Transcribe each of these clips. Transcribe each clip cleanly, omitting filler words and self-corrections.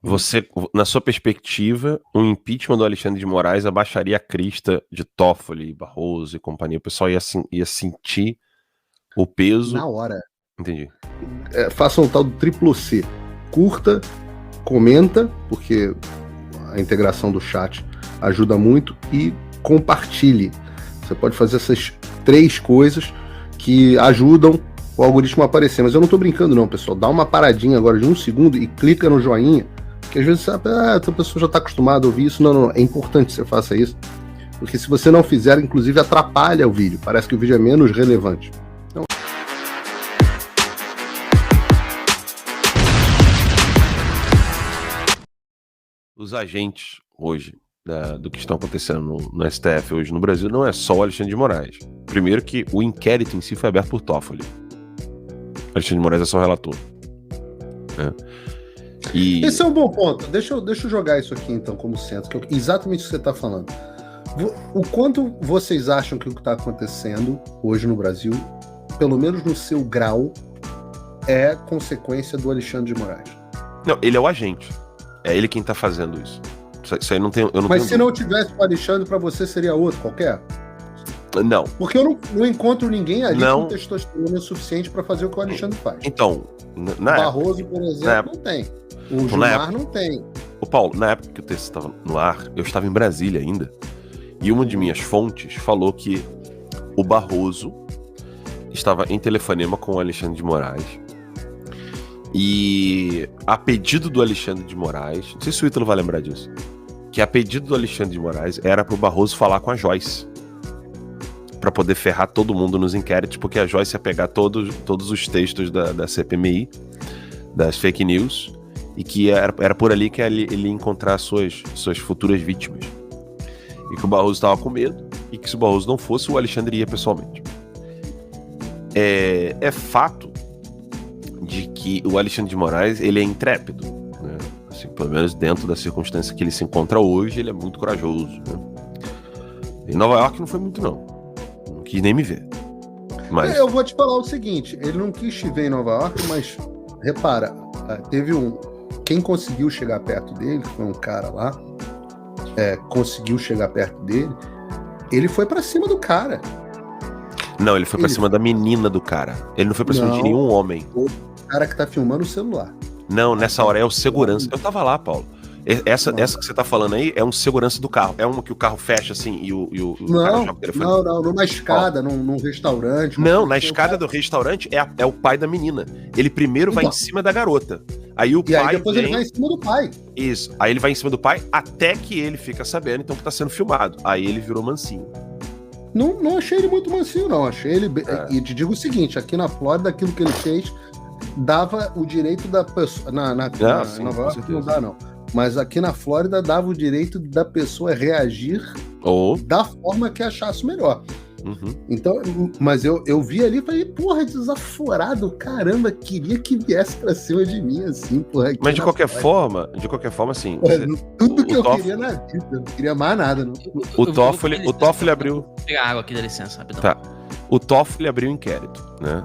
Você, na sua perspectiva, o impeachment do Alexandre de Moraes abaixaria a crista de Toffoli, Barroso e companhia? O pessoal ia sentir o peso. Na hora. Entendi. Faça um tal do triplo C. Curta, comenta, porque a integração do chat ajuda muito, e compartilhe. Você pode fazer essas 3 coisas que ajudam o algoritmo a aparecer. Mas eu não tô brincando não, pessoal. Dá uma paradinha agora de 1 segundo e clica no joinha, que às vezes sabe, a pessoa já tá acostumada a ouvir isso. Não, é importante que você faça isso, porque se você não fizer, inclusive atrapalha o vídeo. Parece que o vídeo é menos relevante. Então... Os agentes hoje do que estão acontecendo no STF hoje no Brasil não é só o Alexandre de Moraes. Primeiro que o inquérito em si foi aberto por Toffoli. Alexandre de Moraes é só relator. Esse é um bom ponto. Deixa eu jogar isso aqui então como centro, que é exatamente o que você está falando. O quanto vocês acham que o que está acontecendo hoje no Brasil, pelo menos no seu grau, é consequência do Alexandre de Moraes? Não, ele é o agente. É ele quem tá fazendo isso. Isso aí não tem. Mas se não tivesse o Alexandre, pra você seria outro qualquer? Não. Porque eu não encontro ninguém ali com testosterona suficiente pra fazer o que o Alexandre faz. Então, o Barroso, por exemplo, não tem. O Gilmar não tem. O Paulo, na época que o texto estava no ar, eu estava em Brasília ainda. E uma de minhas fontes falou que o Barroso estava em telefonema com o Alexandre de Moraes. E a pedido do Alexandre de Moraes, não sei se o Ítalo vai lembrar disso, que a pedido do Alexandre de Moraes era pro Barroso falar com a Joyce, pra poder ferrar todo mundo nos inquéritos, porque a Joyce ia pegar todos os textos da CPMI, das fake news, e que era por ali que ele ia encontrar suas futuras vítimas. E que o Barroso estava com medo, e que se o Barroso não fosse, o Alexandre ia pessoalmente. É fato de que o Alexandre de Moraes, ele é intrépido, né? Assim, pelo menos dentro da circunstância que ele se encontra hoje, ele é muito corajoso, né? Em Nova York não foi muito não quis nem me ver. Mas... Eu vou te falar o seguinte, ele não quis te ver em Nova York, mas repara, teve quem conseguiu chegar perto dele, que foi um cara lá, conseguiu chegar perto dele, ele foi pra cima do cara. Não, ele foi pra cima da menina do cara. Ele não foi pra cima de nenhum homem. O cara que tá filmando o celular. Não, nessa hora é o segurança. Eu tava lá, Paulo. Essa que você tá falando aí é um segurança do carro. É uma que o carro fecha assim e o cara joga o telefone. Não, numa escada, num restaurante. Não, na escada do restaurante é o pai da menina. Ele primeiro vai em cima da garota. Aí o pai. Aí depois ele vai em cima do pai. Isso. Aí ele vai em cima do pai até que ele fica sabendo então que tá sendo filmado. Aí ele virou mansinho. Não achei ele muito mansinho, não. Achei ele. E te digo o seguinte: aqui na Flórida, aquilo que ele fez dava o direito da pessoa. Sim, Nova York não dá, não. Mas aqui na Flórida dava o direito da pessoa reagir da forma que achasse melhor. Uhum. Então, mas eu vi ali e falei, porra, desaforado, caramba, queria que viesse pra cima de mim, assim, porra. Mas de qualquer forma, assim. Tudo que eu queria na vida, não queria mais nada. Não. O Toffoli abriu. Vou pegar água aqui, dá licença, rapidão. Tá. O Toffoli abriu o inquérito, né?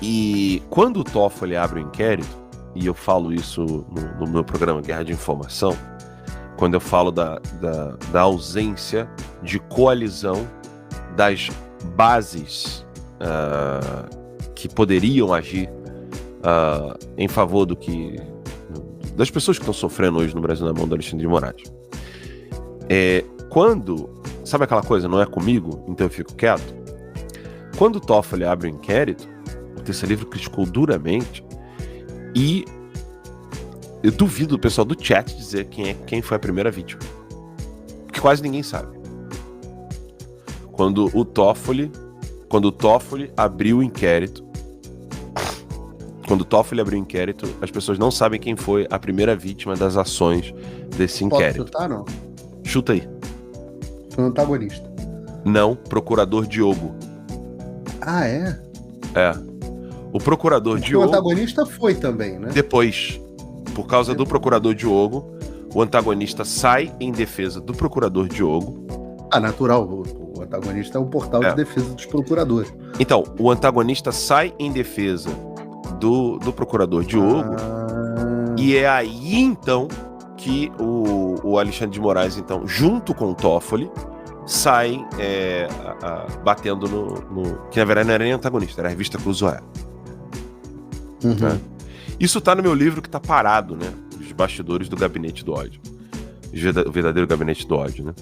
E quando o Toffoli abre o inquérito, e eu falo isso no meu programa Guerra de Informação, quando eu falo da ausência de coalizão das bases que poderiam agir em favor das pessoas que estão sofrendo hoje no Brasil na mão do Alexandre de Moraes. Sabe aquela coisa, não é comigo, então eu fico quieto? Quando o Toffoli abre o inquérito, o Terça Livre criticou duramente, e eu duvido o pessoal do chat dizer quem foi a primeira vítima, porque quase ninguém sabe. Quando o Toffoli abriu o inquérito, as pessoas não sabem quem foi a primeira vítima das ações desse inquérito. Posso chutar, não? Chuta aí. Foi o antagonista. Não, procurador Diogo. Ah, é? É. O procurador Diogo... O antagonista foi também, né? Depois, por causa do procurador Diogo, o antagonista sai em defesa do procurador Diogo. Natural. O antagonista é o portal de defesa dos procuradores. Então, o antagonista sai em defesa do procurador Diogo, e é aí, então, que o Alexandre de Moraes, então, junto com o Toffoli, saem batendo no... Que na verdade não era nem antagonista, era a revista Cruzoé. Uhum. Né? Isso tá no meu livro que tá parado, né? Os bastidores do Gabinete do Ódio. O verdadeiro Gabinete do Ódio, né?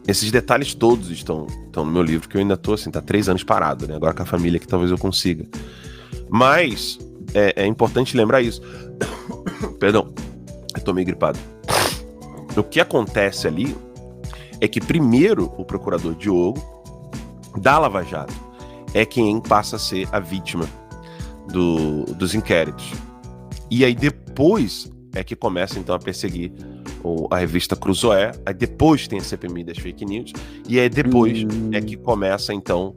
Esses detalhes todos estão no meu livro, que eu ainda tô assim, tá 3 anos parado, né? Agora com a família que talvez eu consiga. Mas é importante lembrar isso. Perdão, eu tô meio gripado. O que acontece ali é que primeiro o procurador Diogo, da Lava Jato, é quem passa a ser a vítima dos inquéritos. E aí depois é que começa então a perseguir a revista Cruzoé, aí depois tem a CPMI das fake news, e aí depois é que começa então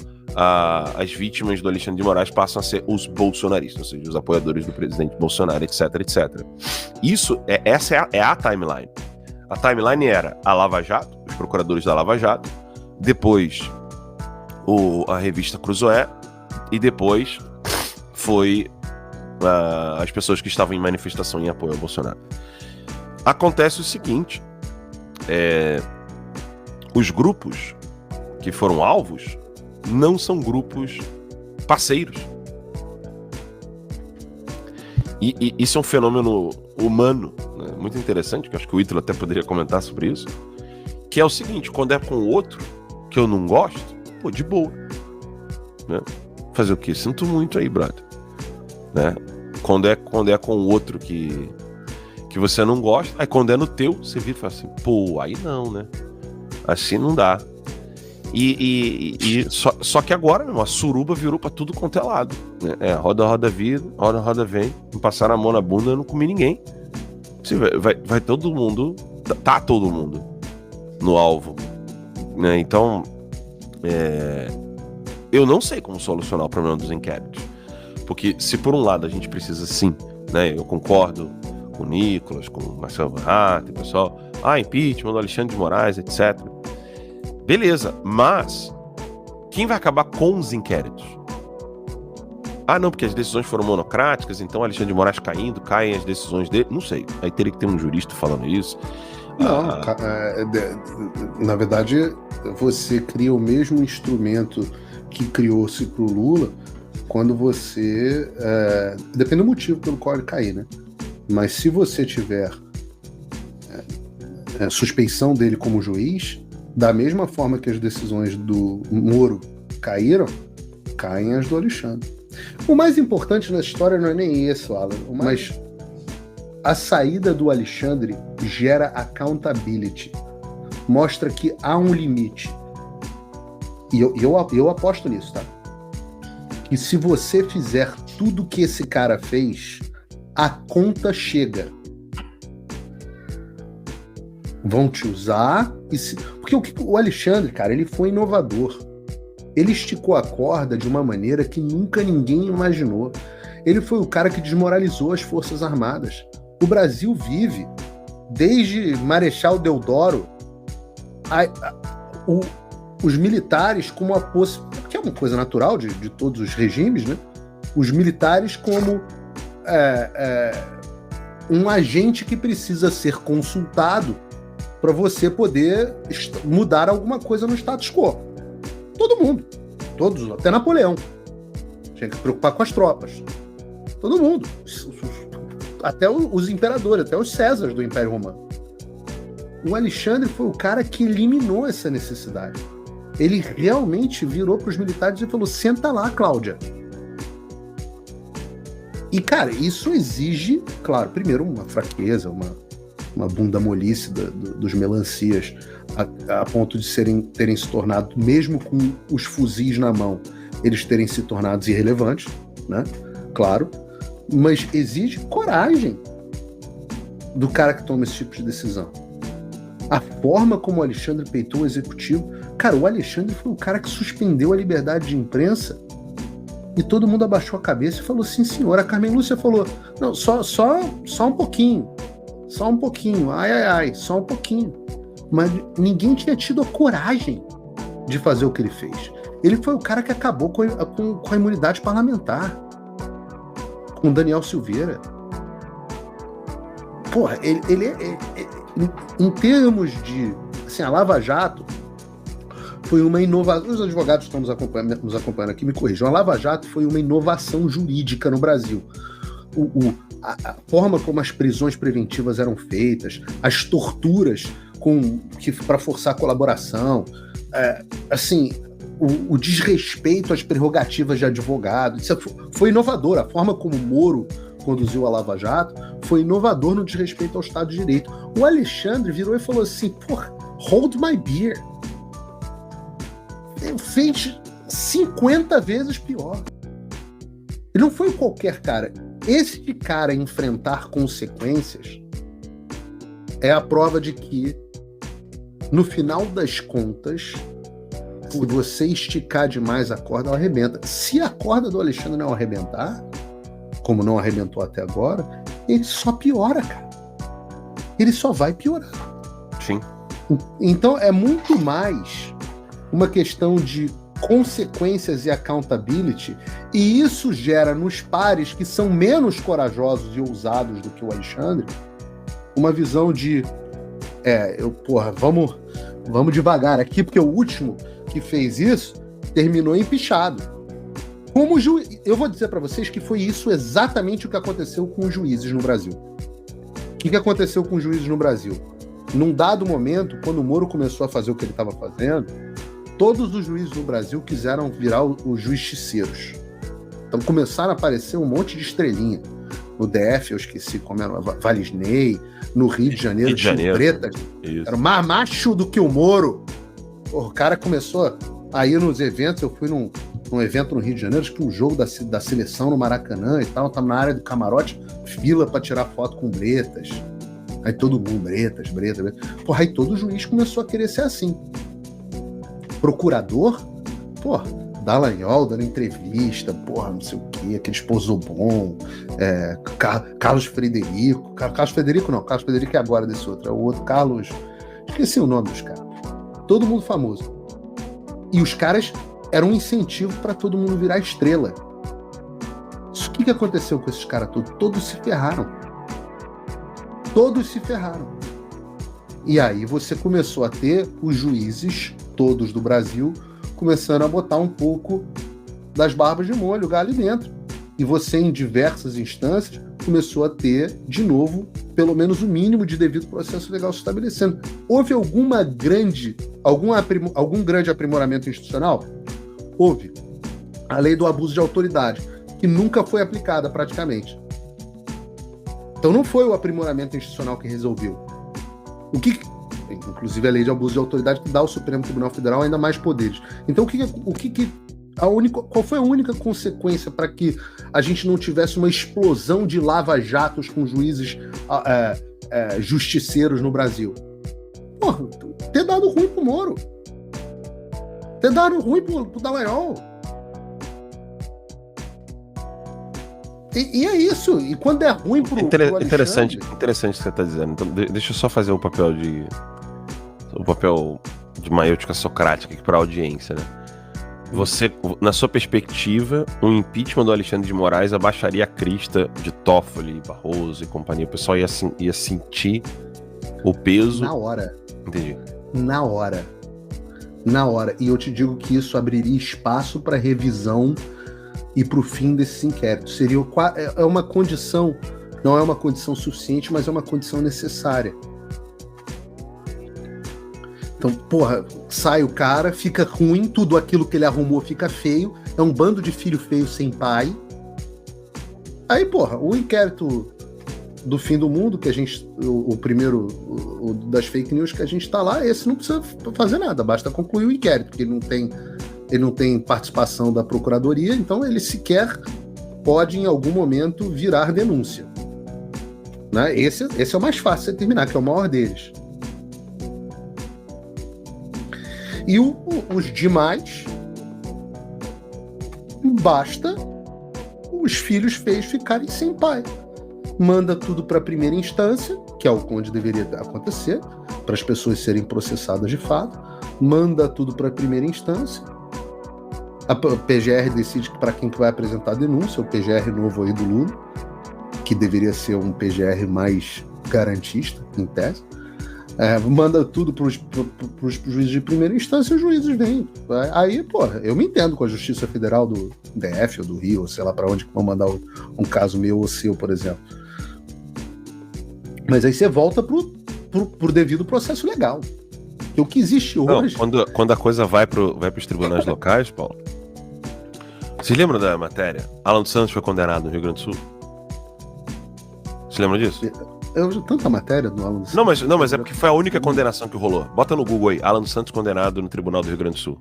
as vítimas do Alexandre de Moraes passam a ser os bolsonaristas, ou seja, os apoiadores do presidente Bolsonaro, etc, etc. Essa é a timeline. A timeline era a Lava Jato, os procuradores da Lava Jato, depois a revista Cruzoé, e depois foi as pessoas que estavam em manifestação em apoio ao Bolsonaro. Acontece o seguinte, os grupos que foram alvos não são grupos parceiros. E isso é um fenômeno humano, né, muito interessante, que eu acho que o Ítalo até poderia comentar sobre isso, que é o seguinte: quando é com o outro que eu não gosto, pô, de boa, né? Fazer o quê? Sinto muito aí, brother, né? Quando é com o outro que você não gosta, aí quando é no teu, você vira e fala assim, pô, aí não, né? Assim não dá. Só que agora, meu, a suruba virou pra tudo quanto é lado, né? Roda, vida, roda, vem. Não passaram a mão na bunda, eu não comi ninguém. Vai todo mundo, tá todo mundo no alvo, né? Então, eu não sei como solucionar o problema dos inquéritos. Porque se por um lado a gente precisa sim, né? Eu concordo com o Nicolas, com o Marcelo Varrata, o pessoal, impeachment do Alexandre de Moraes, etc. Beleza, mas quem vai acabar com os inquéritos? Não, porque as decisões foram monocráticas, então Alexandre de Moraes caindo, caem as decisões dele. Não sei, aí teria que ter um jurista falando isso. Não, na verdade, você cria o mesmo instrumento que criou-se para o Lula quando você... depende do motivo pelo qual ele cair, né? Mas se você tiver suspeição dele como juiz, da mesma forma que as decisões do Moro caíram, caem as do Alexandre. O mais importante na história não é nem isso, Alan, mas a saída do Alexandre gera accountability. Mostra que há um limite. E eu aposto nisso, tá? Que se você fizer tudo que esse cara fez, a conta chega. Vão te usar. Porque o Alexandre, cara, ele foi inovador. Ele esticou a corda de uma maneira que nunca ninguém imaginou. Ele foi o cara que desmoralizou as Forças Armadas. O Brasil vive, desde Marechal Deodoro, os militares como a possibilidade, que é uma coisa natural de todos os regimes, né? Os militares como um agente que precisa ser consultado para você poder mudar alguma coisa no status quo. Todo mundo. Todos, até Napoleão. Tinha que se preocupar com as tropas. Todo mundo. Até os imperadores, até os Césares do Império Romano. O Alexandre foi o cara que eliminou essa necessidade. Ele realmente virou para os militares e falou: senta lá, Cláudia. E, cara, isso exige, claro, primeiro uma fraqueza, uma bunda molice dos melancias, a ponto de terem se tornado, mesmo com os fuzis na mão, eles terem se tornado irrelevantes, né? Claro. Mas exige coragem do cara que toma esse tipo de decisão. A forma como o Alexandre peitou o executivo... Cara, o Alexandre foi o cara que suspendeu a liberdade de imprensa e todo mundo abaixou a cabeça e falou: sim, senhor. A Carmen Lúcia falou: não, só um pouquinho. Só um pouquinho. Ai, só um pouquinho. Mas ninguém tinha tido a coragem de fazer o que ele fez. Ele foi o cara que acabou com a imunidade parlamentar. Com Daniel Silveira. Porra, em termos de... Assim, a Lava Jato foi uma inovação. Os advogados que estão nos acompanhando aqui me corrijam. A Lava Jato foi uma inovação jurídica no Brasil. A forma como as prisões preventivas eram feitas, as torturas para forçar a colaboração, assim, o desrespeito às prerrogativas de advogado. Isso foi inovador. A forma como o Moro conduziu a Lava Jato foi inovador no desrespeito ao Estado de Direito. O Alexandre virou e falou assim, porra, hold my beer. Ele fez 50 vezes pior. Ele não foi qualquer cara. Esse cara enfrentar consequências é a prova de que, no final das contas, se você esticar demais a corda, ela arrebenta. Se a corda do Alexandre não arrebentar, como não arrebentou até agora, ele só piora, cara. Ele só vai piorar. Sim. Então é muito mais uma questão de consequências e accountability, e isso gera nos pares que são menos corajosos e ousados do que o Alexandre, uma visão de vamos devagar aqui, porque o último que fez isso terminou empichado. Como eu vou dizer para vocês que foi isso exatamente o que aconteceu com os juízes no Brasil. O que aconteceu com os juízes no Brasil? Num dado momento, quando o Moro começou a fazer o que ele estava fazendo, todos os juízes no Brasil quiseram virar os justiceiros. Então começaram a aparecer um monte de estrelinha. No DF, eu esqueci como era, Valisney. No Rio de Janeiro, Pretas. Era mais macho do que o Moro. O cara começou a ir nos eventos. Eu fui num evento no Rio de Janeiro, acho que um jogo da seleção no Maracanã e tal. Tava na área do camarote, fila para tirar foto com Bretas. Aí todo mundo, Bretas. Porra, aí todo juiz começou a querer ser assim. Procurador, porra, Dallagnol dando entrevista, porra, não sei o que, aquele Pozobon, Carlos Frederico. Carlos Frederico é agora desse outro, é o outro Carlos. Esqueci o nome dos caras. Todo mundo famoso. E os caras eram um incentivo para todo mundo virar estrela. O que aconteceu com esses caras todos? Todos se ferraram. E aí você começou a ter os juízes todos do Brasil começando a botar um pouco das barbas de molho, o galho dentro. E você, em diversas instâncias, começou a ter, de novo, pelo menos o mínimo de devido processo legal se estabelecendo. Houve algum grande aprimoramento institucional? Houve. A lei do abuso de autoridade, que nunca foi aplicada praticamente. Então não foi o aprimoramento institucional que resolveu. Inclusive a lei de abuso de autoridade que dá ao Supremo Tribunal Federal ainda mais poderes. Então qual foi a única consequência para que a gente não tivesse uma explosão de lava-jatos com juízes justiceiros no Brasil? Porra, ter dado ruim pro Moro. Ter dado ruim pro Dallagnol. E é isso. E quando é ruim pro interessante o que você está dizendo. Então, deixa eu só fazer o papel de maiêutica socrática aqui para a audiência, né? Você, na sua perspectiva, o impeachment do Alexandre de Moraes abaixaria a crista de Toffoli, Barroso e companhia? O pessoal ia sentir o peso... Na hora. Entendi. Na hora. E eu te digo que isso abriria espaço para revisão e para o fim desses inquéritos. É uma condição, não é uma condição suficiente, mas é uma condição necessária. Então, porra, sai o cara, fica ruim, tudo aquilo que ele arrumou fica feio, é um bando de filho feio sem pai. Aí, porra, o inquérito do fim do mundo, que a gente, o primeiro das fake news que a gente tá lá, esse não precisa fazer nada, basta concluir o inquérito, porque ele não tem participação da procuradoria, então ele sequer pode, em algum momento, virar denúncia. Né? Esse é o mais fácil de terminar, que é o maior deles. E os demais, basta os filhos feios ficarem sem pai. Manda tudo para a primeira instância, que é onde deveria acontecer, para as pessoas serem processadas de fato. Manda tudo para a primeira instância. A PGR decide para quem que vai apresentar a denúncia, o PGR novo aí do Lula, que deveria ser um PGR mais garantista, em tese. Manda tudo para os juízes de primeira instância, os juízes vêm. Aí, eu me entendo com a Justiça Federal do DF ou do Rio, ou sei lá para onde que vão mandar um caso meu ou seu, por exemplo. Mas aí você volta pro devido processo legal. O que existe hoje... Não, quando a coisa vai pros tribunais locais, Paulo... Vocês lembram da matéria? Alan dos Santos foi condenado no Rio Grande do Sul? Vocês lembram disso? Tanta matéria do Alan dos Santos. Não, mas é porque foi a única condenação que rolou. Bota no Google aí, Alan dos Santos condenado no Tribunal do Rio Grande do Sul.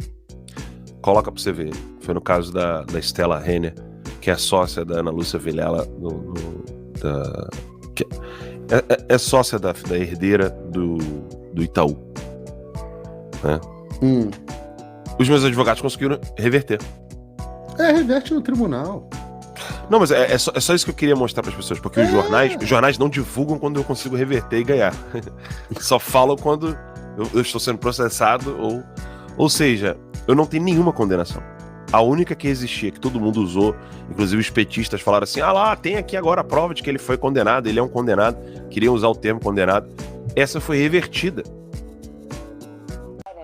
Coloca pra você ver. Foi no caso da Estela Renner, que é sócia da Ana Lúcia Vilela, é sócia da herdeira do Itaú. Né? Os meus advogados conseguiram reverter. Reverte no tribunal. Não, mas é só isso que eu queria mostrar para as pessoas, porque os jornais não divulgam quando eu consigo reverter e ganhar. Só falam quando eu estou sendo processado, ou seja, eu não tenho nenhuma condenação. A única que existia, que todo mundo usou, inclusive os petistas falaram assim, tem aqui agora a prova de que ele foi condenado, ele é um condenado, queriam usar o termo condenado. Essa foi revertida.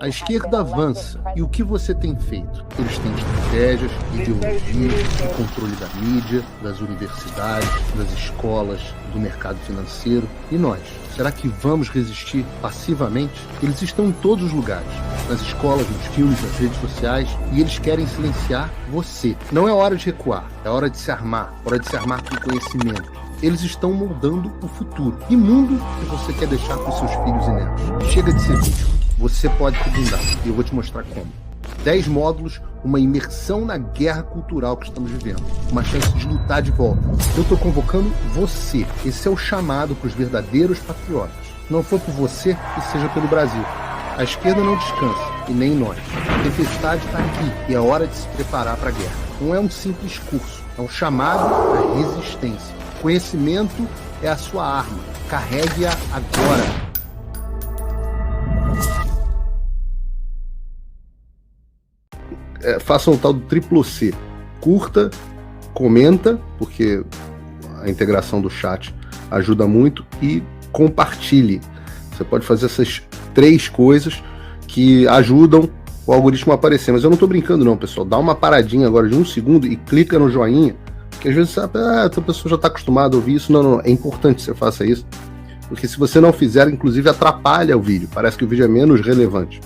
A esquerda avança. E o que você tem feito? Eles têm estratégias, ideologias, o controle da mídia, das universidades, das escolas, do mercado financeiro. E nós? Será que vamos resistir passivamente? Eles estão em todos os lugares. Nas escolas, nos filmes, nas redes sociais. E eles querem silenciar você. Não é hora de recuar. É hora de se armar. É hora de se armar com conhecimento. Eles estão moldando o futuro. Que mundo que você quer deixar para os seus filhos e netos? Chega de ser vítima. Você pode se blindar, e eu vou te mostrar como. 10 módulos, uma imersão na guerra cultural que estamos vivendo. Uma chance de lutar de volta. Eu estou convocando você. Esse é o chamado para os verdadeiros patriotas. Se não for por você, que seja pelo Brasil. A esquerda não descansa, e nem nós. A tempestade está aqui, e é hora de se preparar para a guerra. Não é um simples curso, é um chamado à resistência. Conhecimento é a sua arma. Carregue-a agora. Faça o tal do triplo C. Curta, comenta, porque a integração do chat ajuda muito, e compartilhe. Você pode fazer essas 3 coisas que ajudam o algoritmo a aparecer. Mas eu não estou brincando não, pessoal. Dá uma paradinha agora de 1 segundo e clica no joinha, porque às vezes essa pessoa já está acostumada a ouvir isso. Não, é importante que você faça isso, porque se você não fizer, inclusive atrapalha o vídeo. Parece que o vídeo é menos relevante.